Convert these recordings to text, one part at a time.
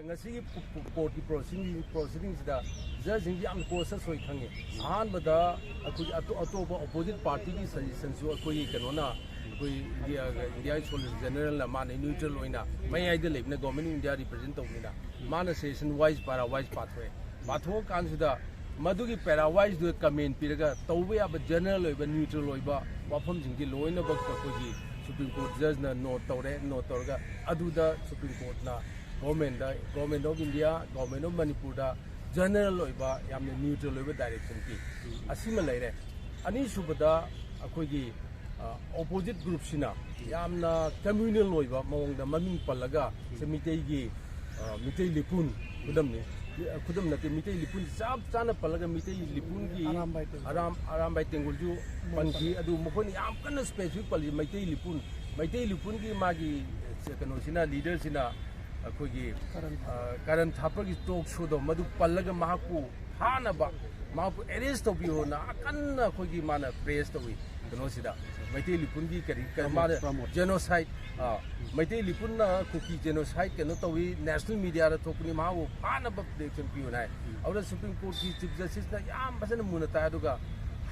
ngasi court ki proceedings da judge ji am course soi khange ahan bada akui ato opposite party ki suggestion su akoi kanona akoi India Solicitor General la man neutral oina mai ai de lebna government India represent tawina man session wise para wise pathway kan sida madugi para wise do comment piraga tawbe ab general oiba neutral oiba wafam jingki loina bak ko Supreme Court judge na note torga aduda Supreme Court na government of India, government of Manipur da general oiba yamne neutral oiba direction ki asima leire ani subada akoigi opposite group sina yamna communal oiba mawongda maming palaga se mitei gi mitei lipun kudam na mitei lipun sab sana palaga mitei lipun gi aram bai tengul ju panki adu mokoni yam kana specific pali mitei lipun gi magi kano sina leader sina akoigi karan thapar gi talk show do madu palaga mahaku hanaba mahaku arrest to biho na akanna akoigi mana praise to wi kano sida mitei lipun gi kari karmada genocide Maitei lipun na kuki genocide kano tawi national media ra thokni mahu hanaba prediction piu nai aura Supreme Court ki chief justice na yam basana munata aduga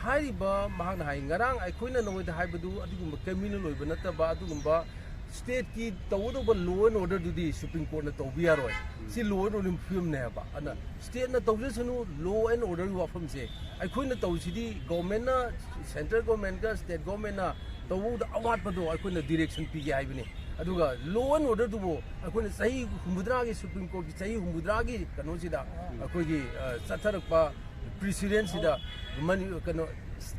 hariba mahang hai ngarang aikoina noida haibadu adugumba criminal oiba nataba adugumba state ki tawdo law and order dudi Supreme Court na tawbiya roi si law and order film ne ba ana state na tawjasanu law and order wafam se aikoina tawsidi government na central government ka state government na tawda awat pado aikoina direction pi gi haibini aduga law and order dubo aikoina sahi humudra gi Supreme Court ki sahi humudra gi kano sida akoigi satharakpa precedent sida mani kano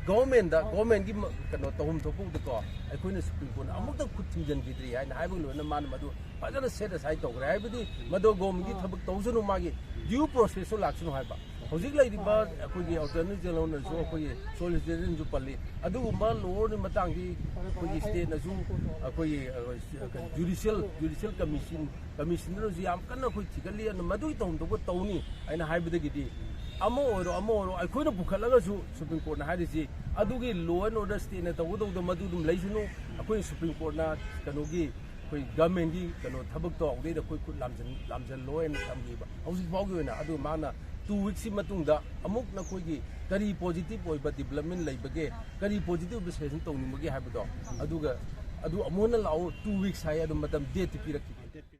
government ki kano tahum thopu ko aikoina Supreme Court amukta khuthinjan gi tri hai na haibu lo na man madu fajana set aside to gra haibudi madu government ki thabak tawsunu magi due process so laksunu haiba hojik lai diba akoigi attorney general na so akoigi solicitor ju palli adu ma law ni matang gi akoigi state na ju akoigi judicial commissioner ji am kana khoi thigali na madu tahum to tawni aina haibudi gi di amo oro aikoina bukhalaga su Supreme Court na harisi adugi law and order state na tawdo do madu dum laisunu akoi Supreme Court na kanogi koi government gi kano thabak to de koi khut lamjan law and samgi ba hausi bawgi na adu mana 2 weeks matungda amuk na koi gi kari positive oiba development laibage kari positive session tawni magi habdo aduga adu amona law 2 weeks hai adu matam date piraki